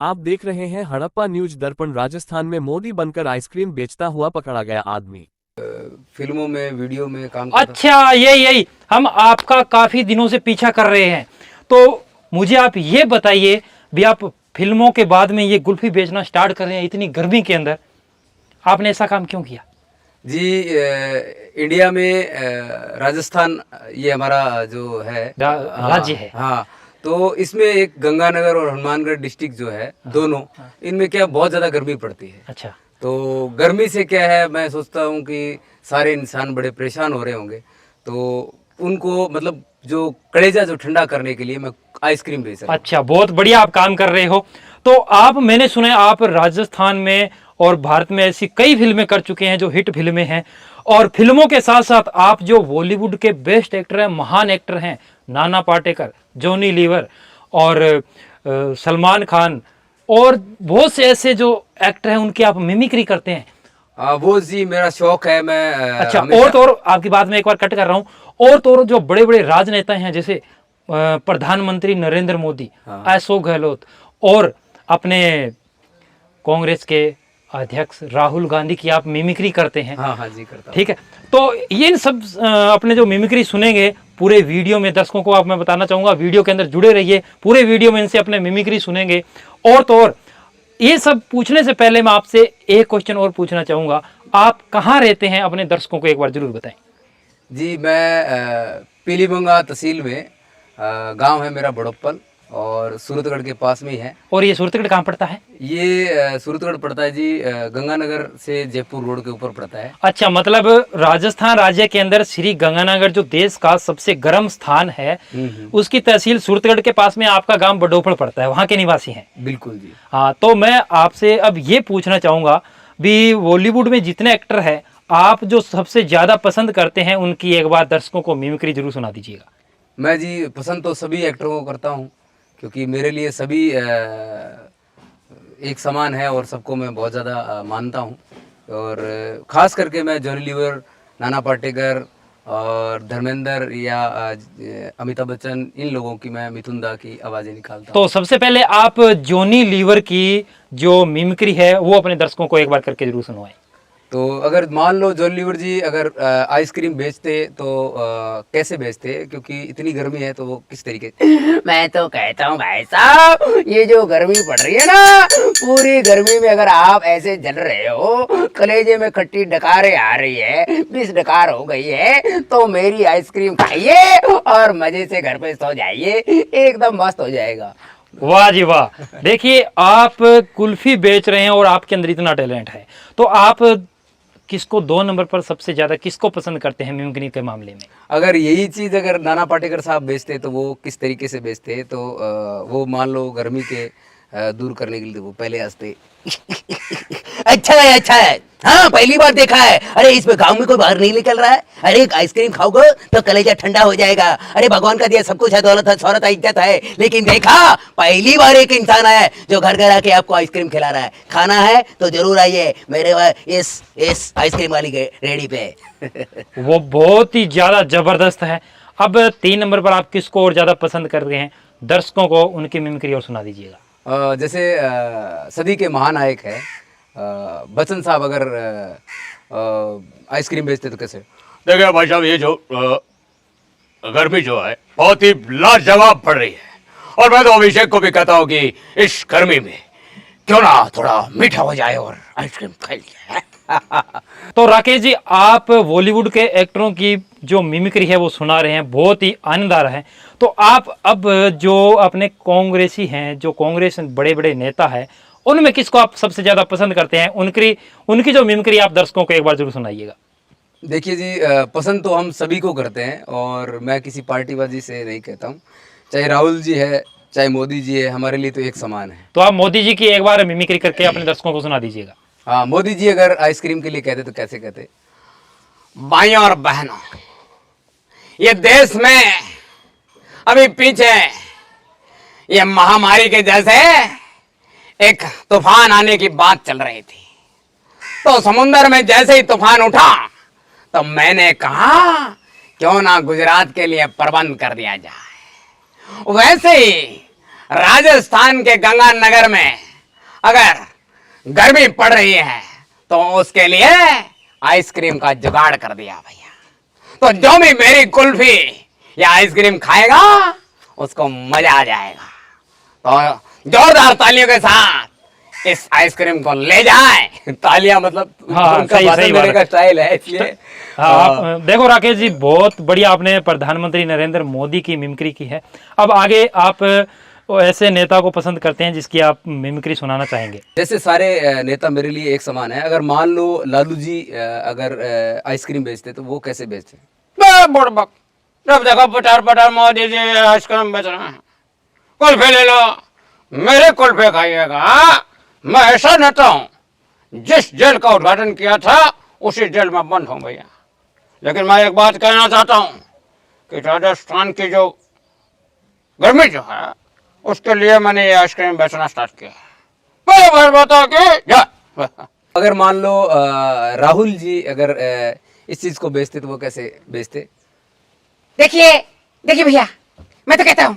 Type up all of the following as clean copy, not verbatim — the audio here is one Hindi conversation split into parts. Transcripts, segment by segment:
आप देख रहे हैं हड़प्पा न्यूज दर्पण। राजस्थान में मोदी बनकर आइसक्रीम बेचता हुआ पकड़ा गया आदमी। फिल्मों में वीडियो में काम करता। अच्छा, यही हम आपका काफी दिनों से पीछा कर रहे हैं। तो मुझे आप ये बताइए भी, आप फिल्मों के बाद में ये कुल्फी बेचना स्टार्ट कर रहे हैं इतनी गर्मी के अंदर, आपने ऐसा काम क्यों किया? जी, इंडिया में राजस्थान ये हमारा जो है राज्य है। हाँ, तो इसमें एक गंगानगर और हनुमानगढ़ डिस्ट्रिक्ट जो है दोनों, इनमें क्या बहुत ज़्यादा गर्मी पड़ती है। अच्छा, तो गर्मी से क्या है, मैं सोचता हूँ कि सारे इंसान बड़े परेशान हो रहे होंगे, तो उनको मतलब जो कलेजा जो ठंडा करने के लिए मैं आइसक्रीम बेच रहा हूँ। अच्छा, बहुत बढ़िया आप काम कर रहे हो। तो आप, मैंने सुना है आप राजस्थान में और भारत में ऐसी कई फिल्में कर चुके हैं जो हिट फिल्में हैं, और फिल्मों के साथ साथ आप जो बॉलीवुड के बेस्ट एक्टर हैं, महान एक्टर हैं, नाना पाटेकर, जॉनी लीवर और सलमान खान और बहुत से ऐसे जो एक्टर हैं उनकी आप मिमिक्री करते हैं। वो जी मेरा शौक है। मैं अच्छा, और तो और आपकी बात में एक बार कट कर रहा हूँ, और तो और जो बड़े बड़े राजनेता हैं जैसे प्रधानमंत्री नरेंद्र मोदी, अशोक गहलोत, और अपने कांग्रेस के अध्यक्ष राहुल गांधी की आप मिमिक्री करते हैं। हाँ जी, करता हूँ। ठीक है, तो ये इन सब अपने जो मिमिक्री सुनेंगे पूरे वीडियो में, दर्शकों को आप मैं बताना चाहूंगा वीडियो के अंदर जुड़े रहिए, पूरे वीडियो में इनसे अपने मिमिक्री सुनेंगे। और तो और ये सब पूछने से पहले मैं आपसे एक क्वेश्चन और पूछना चाहूंगा, आप कहाँ रहते हैं अपने दर्शकों को एक बार जरूर बताएं। जी, मैं पीलीभंगा तहसील में, गांव है मेरा बड़ोप्पल, और सूरतगढ़ के पास में ही है। और ये सूरतगढ़ कहाँ पड़ता है? ये सूरतगढ़ पड़ता है जी, गंगानगर से जयपुर रोड के ऊपर पड़ता है। अच्छा, मतलब राजस्थान राज्य के अंदर श्री गंगानगर जो देश का सबसे गर्म स्थान है, उसकी तहसील सूरतगढ़ के पास में आपका गांव बडोफल पड़ता है, वहां के निवासी हैं। बिल्कुल जी। हाँ, तो मैं आपसे अब ये पूछना चाहूंगा भी, बॉलीवुड में जितने एक्टर हैं, आप जो सबसे ज्यादा पसंद करते हैं उनकी एक बार दर्शकों को मिमिक्री जरूर सुना दीजिएगा। मैं जी पसंद तो सभी एक्टरों को करता हूँ, क्योंकि मेरे लिए सभी एक समान है और सबको मैं बहुत ज़्यादा मानता हूँ। और ख़ास करके मैं जॉनी लीवर, नाना पाटेकर और धर्मेंद्र या अमिताभ बच्चन, इन लोगों की मैं मिथुन दा की आवाज़ें निकालता हूँ। तो सबसे पहले आप जॉनी लीवर की जो मिमिक्री है वो अपने दर्शकों को एक बार करके जरूर सुनवाएं। तो अगर मान लो जॉनी लीवर जी अगर आइसक्रीम बेचते तो कैसे बेचते, क्योंकि इतनी गर्मी है तो वो किस तरीके? मैं तो कहता हूँ भाई साहब, ये जो गर्मी पड़ रही है ना, पूरी गर्मी में अगर आप ऐसे जल रहे हो, कलेजे में खट्टी डकारें आ रही है, 20 डकार हो गई है, तो मेरी आइसक्रीम खाइए और मजे से घर पे सो जाइए, एकदम मस्त हो जाएगा। वाह जी वाह। देखिए, आप कुल्फी बेच रहे हैं और आपके अंदर इतना टैलेंट है, तो आप किसको 2 नंबर पर सबसे ज्यादा किसको पसंद करते हैं मिमिक्री के मामले में? अगर यही चीज अगर नाना पाटेकर साहब बेचते तो वो किस तरीके से बेचते, तो वो मान लो गर्मी के दूर करने के लिए तो वो पहले हंसते। अच्छा है, अच्छा है, हाँ पहली बार देखा है। अरे इसमें गांव में कोई बाहर नहीं निकल रहा है। अरे एक आइसक्रीम खाओगे तो कलेजा ठंडा हो जाएगा। अरे भगवान का दिया सब कुछ है, दौलत है, शौहरत है, इज्जत है, लेकिन देखा पहली बार एक इंसान आया जो घर घर आके आपको आइसक्रीम खिला रहा है। खाना है तो जरूर आइए मेरे इस आइसक्रीम वाली रेडी पे। वो बहुत ही ज्यादा जबरदस्त है। अब 3 नंबर पर आप किसको और ज्यादा पसंद कर रहे हैं? दर्शकों को उनकी मिमिक्री और सुना दीजिएगा। जैसे सदी के महानायक है बच्चन साहब, अगर आइसक्रीम बेचते तो कैसे? देखिए भाई साहब, ये जो गर्मी जो है बहुत ही लाजवाब पड़ रही है, और मैं तो अभिषेक को भी कहता हूँ कि इस गर्मी में क्यों ना थोड़ा मीठा हो जाए और आइसक्रीम खा लिया। तो राकेश जी, आप बॉलीवुड के एक्टरों की जो मिमिक्री है वो सुना रहे हैं, बहुत ही आनंद आ रहा है। तो आप अब जो अपने कांग्रेसी हैं, जो कांग्रेस बड़े बड़े नेता हैं, उनमें किसको आप सबसे ज्यादा पसंद करते हैं? उनकी जो मिमिक्री आप दर्शकों को एक बार जरूर सुनाइएगा। देखिए जी, पसंद तो हम सभी को करते हैं, और मैं किसी पार्टीबाजी से नहीं कहता हूँ। चाहे राहुल जी है, चाहे मोदी जी है, हमारे लिए तो एक समान है। तो आप मोदी जी की एक बार मिमिक्री करके अपने दर्शकों को सुना दीजिएगा। हाँ, मोदी जी अगर आइसक्रीम के लिए कहते तो कैसे कहते? भाइयों और बहनों, ये देश में अभी पीछे ये महामारी के जैसे एक तूफान आने की बात चल रही थी, तो समुद्र में जैसे ही तूफान उठा तो मैंने कहा क्यों ना गुजरात के लिए प्रबंध कर दिया जाए। वैसे ही राजस्थान के गंगानगर में अगर गर्मी पड़ रही है तो उसके लिए आइसक्रीम का जुगाड़ कर दिया भैया। तो जो भी मेरी कुल्फी या आइसक्रीम खाएगा उसको मजा आ जाएगा। तो जोरदार तालियों के साथ इस आइसक्रीम को ले जाए। तालियां मतलब हाँ, उनका सही भाषण देने बात का स्टाइल है इसलिए। हाँ, आप देखो राकेश जी, बहुत बढ़िया आपने प्रधानमंत्री नरेंद्र मोदी की मिमिक्री की है। अब आगे आप ऐसे नेता को पसंद करते हैं जिसकी आप मिमिक्री सुनाना चाहेंगे? जैसे सारे नेता मेरे लिए एक समान है। अगर मान लो लालू जी अगर आइसक्रीम बेचते तो वो कैसे बेचते? बुड़बक, जब देखो पटार पटार मोदी जी आइसक्रीम बेच रहे हैं, कुल्फे ले लो, मेरे कुल्फे खाइएगा। मैं ऐसा नेता हूं जिस जेल का उद्घाटन किया था उसी जेल में बंद हूं भैया। लेकिन मैं एक बात कहना चाहता हूं कि राजस्थान की जो गर्मी जो है उसके लिए मैंने ये आइसक्रीम बेचना स्टार्ट किया है। बता के अगर मान लो राहुल जी अगर इस चीज को बेचते तो वो कैसे बेचते? देखिए देखिए भैया, मैं तो कहता हूँ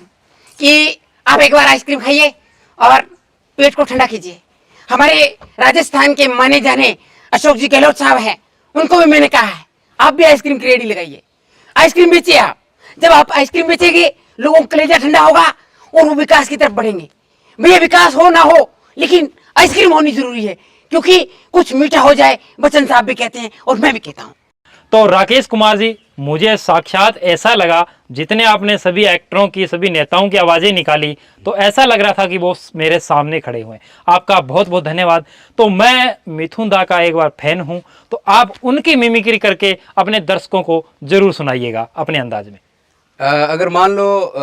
कि आप एक बार आइसक्रीम खाइए और पेट को ठंडा कीजिए। हमारे राजस्थान के माने जाने अशोक जी गहलोत साहब हैं, उनको भी मैंने कहा है आप भी आइसक्रीम की रेडी लगाइए, आइसक्रीम बेचिए। आप जब आप आइसक्रीम बेचेंगे लोगों का कलेजा ठंडा होगा और वो विकास की तरफ बढ़ेंगे। भैया विकास हो ना हो लेकिन आइसक्रीम होनी जरूरी है, क्योंकि कुछ मीठा हो जाए, बच्चन साहब भी कहते हैं और मैं भी कहता हूँ। तो राकेश कुमार जी, मुझे साक्षात ऐसा लगा, जितने आपने सभी एक्टरों की, सभी नेताओं की आवाज़ें निकाली, तो ऐसा लग रहा था कि वो मेरे सामने खड़े हुए हैं। आपका बहुत बहुत धन्यवाद। तो मैं मिथुन दा का एक बार फैन हूं, तो आप उनकी मिमिक्री करके अपने दर्शकों को जरूर सुनाइएगा अपने अंदाज में। अगर मान लो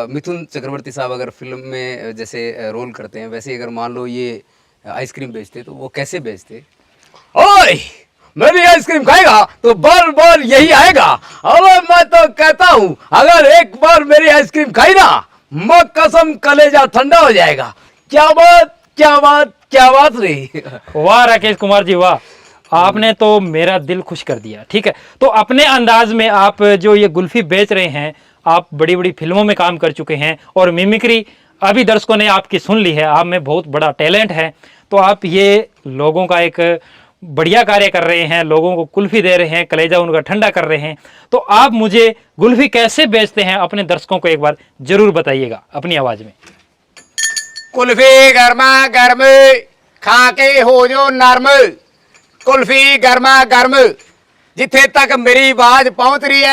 मिथुन चक्रवर्ती साहब अगर फिल्म में जैसे रोल करते हैं, वैसे अगर मान लो ये आइसक्रीम बेचते तो वो कैसे बेचते? ओए, मेरी आइसक्रीम खाएगा तो बार बार यही आएगा। अब मैं तो कहता हूँ अगर एक बार मेरी आइसक्रीम खाई ना, मैं कसम कलेजा ठंडा हो जाएगा। क्या बात क्या बात क्या बात रही। वाह राकेश कुमार जी वाह, आपने तो मेरा दिल खुश कर दिया। ठीक है, तो अपने अंदाज में आप जो ये कुल्फी बेच रहे हैं, आप बड़ी बड़ी फिल्मों में काम कर चुके हैं और मिमिक्री अभी दर्शकों ने आपकी सुन ली है, आप में बहुत बड़ा टैलेंट है। तो आप ये लोगों का एक बढ़िया कार्य कर रहे हैं, लोगों को कुल्फी दे रहे हैं, कलेजा उनका ठंडा कर रहे हैं। तो आप मुझे कुल्फी कैसे बेचते हैं अपने दर्शकों को एक बार जरूर बताइएगा अपनी आवाज में। कुल्फी गर्मा गर्म खा के हो जो नरम, कुल्फी गर्मा गर्म, जिथे तक मेरी आवाज पहुंच रही है